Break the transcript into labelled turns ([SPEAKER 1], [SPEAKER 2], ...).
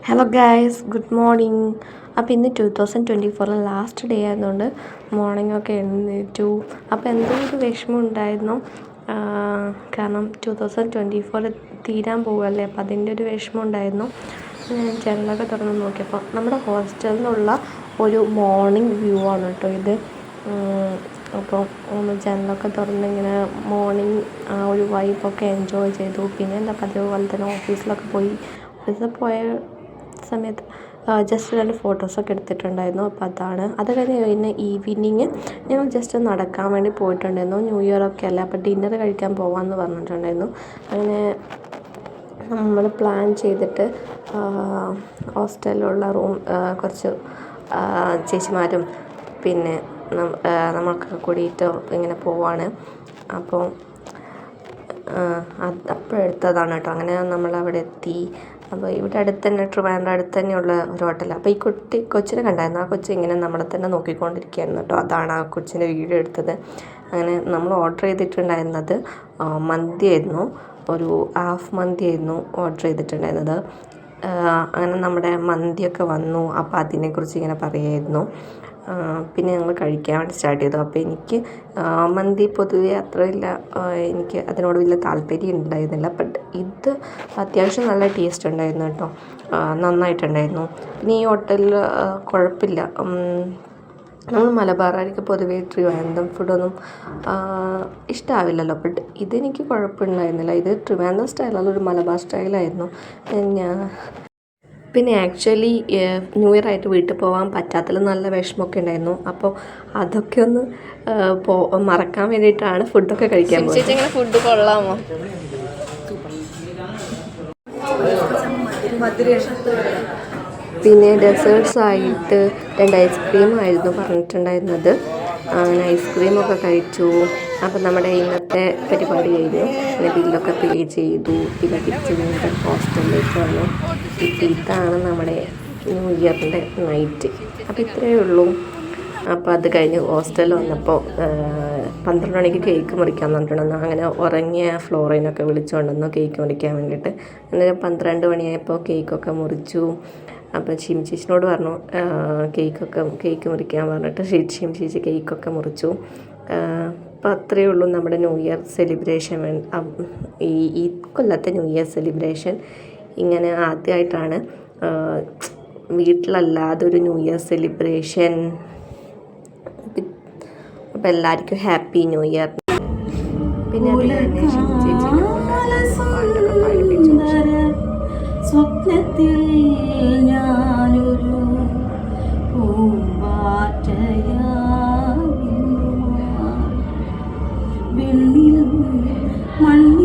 [SPEAKER 1] Hello guys, good morning. അപ്പോൾ ഇന്ന് 2024 last day ആയതുകൊണ്ട് മോർണിംഗൊക്കെ എഴുന്നേറ്റു. അപ്പോൾ എന്തോ ഒരു വിഷമം ഉണ്ടായിരുന്നു, കാരണം 2024 തീരാൻ പോവുകയല്ലേ. അപ്പോൾ അതിൻ്റെ ഒരു വിഷമം ഉണ്ടായിരുന്നു. ഞാൻ ജനലൊക്കെ തുറന്ന് നോക്കിയപ്പോൾ നമ്മുടെ ഹോസ്റ്റലിൽ നിന്നുള്ള ഒരു മോർണിംഗ് വ്യൂ ആണ് കേട്ടോ ഇത്. അപ്പോൾ ജനലൊക്കെ തുറന്ന് ഇങ്ങനെ മോർണിംഗ് ആ ഒരു വൈബൊക്കെ എൻജോയ് ചെയ്തു. പിന്നെ എന്താ പതിവ് പോലെ തന്നെ ഓഫീസിൽ പോയ സമയത്ത് ജസ്റ്റ് 2 ഫോട്ടോസൊക്കെ എടുത്തിട്ടുണ്ടായിരുന്നു. അപ്പോൾ അത് കഴിഞ്ഞ് ഈവനിങ് ഞങ്ങൾ ജസ്റ്റ് നടക്കാൻ വേണ്ടി പോയിട്ടുണ്ടായിരുന്നു. ന്യൂ ഇയർ ഒക്കെ അല്ലേ, അപ്പോൾ ഡിന്നർ കഴിക്കാൻ പോകാമെന്ന് പറഞ്ഞിട്ടുണ്ടായിരുന്നു. അങ്ങനെ നമ്മൾ പ്ലാൻ ചെയ്തിട്ട് ഹോസ്റ്റലിലുള്ള കുറച്ച് ചേച്ചിമാരും പിന്നെ നമ്മളൊക്കെ കൂടിയിട്ട് ഇങ്ങനെ പോവാണ്. അപ്പോൾ അപ്പോഴെടുത്തതാണ് കേട്ടോ. അങ്ങനെ നമ്മളവിടെ എത്തി. അപ്പോൾ ഇവിടെ അടുത്ത് തന്നെ, ട്രിവാൻഡ്രം അടുത്ത് തന്നെയുള്ള ഒരു ഹോട്ടലാണ്. അപ്പോൾ ഈ കൊച്ചിനെ കണ്ടായിരുന്നു. ആ കൊച്ച് ഇങ്ങനെ നമ്മളെ തന്നെ നോക്കിക്കൊണ്ടിരിക്കുകയായിരുന്നു കേട്ടോ. അതാണ് ആ കൊച്ചിൻ്റെ വീഡിയോ എടുത്തത്. അങ്ങനെ നമ്മൾ ഓർഡർ ചെയ്തിട്ടുണ്ടായിരുന്നത് മന്തിയായിരുന്നു. ഒരു ഹാഫ് മന്തിയായിരുന്നു ഓർഡർ ചെയ്തിട്ടുണ്ടായിരുന്നത്. അങ്ങനെ നമ്മുടെ മന്തിയൊക്കെ വന്നു. അപ്പോൾ അതിനെക്കുറിച്ച് ഇങ്ങനെ പറയായിരുന്നു. പിന്നെ ഞങ്ങൾ കഴിക്കാൻ വേണ്ടി സ്റ്റാർട്ട് ചെയ്തു. അപ്പോൾ എനിക്ക് മന്തി പൊതുവേ അത്രയില്ല, എനിക്ക് അതിനോട് വലിയ താല്പര്യം ഉണ്ടായിരുന്നില്ല. ബട്ട് ഇത് അത്യാവശ്യം നല്ല ടേസ്റ്റ് ഉണ്ടായിരുന്നു കേട്ടോ, നന്നായിട്ടുണ്ടായിരുന്നു. പിന്നെ ഈ ഹോട്ടലിൽ കുഴപ്പമില്ല. നമ്മൾ മലബാറുകാർക്ക് പൊതുവേ ട്രിവാൻഡ്രം ഫുഡൊന്നും ഇഷ്ടമാവില്ലല്ലോ. ബട്ട് ഇതെനിക്ക് കുഴപ്പമുണ്ടായിരുന്നില്ല. ഇത് ട്രിവാൻഡ്രം സ്റ്റൈലല്ല, ഒരു മലബാർ സ്റ്റൈലായിരുന്നു. പിന്നെ ആക്ച്വലി ന്യൂ ഇയർ ആയിട്ട് വീട്ടിൽ പോകാൻ പറ്റാത്തതിൽ നല്ല വിഷമമൊക്കെ ഉണ്ടായിരുന്നു. അപ്പോൾ അതൊക്കെ ഒന്ന് മറക്കാൻ വേണ്ടിയിട്ടാണ് ഫുഡൊക്കെ കഴിക്കാൻ പോകുന്നത്.
[SPEAKER 2] ഫുഡ് കൊള്ളാമോ?
[SPEAKER 1] പിന്നെ ഡെസേർട്സ് ആയിട്ട് 2 ഐസ്ക്രീമായിരുന്നു പറഞ്ഞിട്ടുണ്ടായിരുന്നത്. അങ്ങനെ ഐസ്ക്രീമൊക്കെ കഴിച്ചു. അപ്പം നമ്മുടെ ഇന്നത്തെ പരിപാടി കഴിഞ്ഞു. പിന്നെ ബില്ലൊക്കെ പേ ചെയ്തു. പിന്നെ തിരിച്ച് വീണ്ടും ഹോസ്റ്റലിലേക്ക് വന്നു. ഇതാണ് നമ്മുടെ ന്യൂ ഇയറിൻ്റെ നൈറ്റ്. അപ്പോൾ ഇത്രയേ ഉള്ളൂ. അപ്പോൾ അത് കഴിഞ്ഞ് ഹോസ്റ്റലിൽ വന്നപ്പോൾ 12 മണിക്ക് കേക്ക് മുറിക്കാൻ പറഞ്ഞിട്ടുണ്ടെന്നു. അങ്ങനെ ഉറങ്ങിയ ഫ്ലോറിനൊക്കെ വിളിച്ചുകൊണ്ടുവന്നു കേക്ക് മുറിക്കാൻ വേണ്ടിയിട്ട്. അങ്ങനെ 12 മണിയായപ്പോൾ കേക്കൊക്കെ മുറിച്ചു. അപ്പോൾ ചേച്ചിനോട് പറഞ്ഞു കേക്ക് മുറിക്കാൻ പറഞ്ഞിട്ട് ചേച്ചി കേക്കൊക്കെ മുറിച്ചു. അപ്പോൾ അത്രയേ ഉള്ളൂ നമ്മുടെ ന്യൂ ഇയർ സെലിബ്രേഷൻ. ഈ കൊല്ലത്തെ ന്യൂ ഇയർ സെലിബ്രേഷൻ ഇങ്ങനെ ആദ്യമായിട്ടാണ് വീട്ടിലല്ലാതെ ഒരു ന്യൂ ഇയർ സെലിബ്രേഷൻ. അപ്പോൾ എല്ലാവർക്കും ഹാപ്പി ന്യൂ ഇയർ. പിന്നെ
[SPEAKER 2] സ്വപ്നത്തിൽ ഞാനൊരു പൂമ്പാറ്റയാ വെണ്ണിലും മണ്ണ്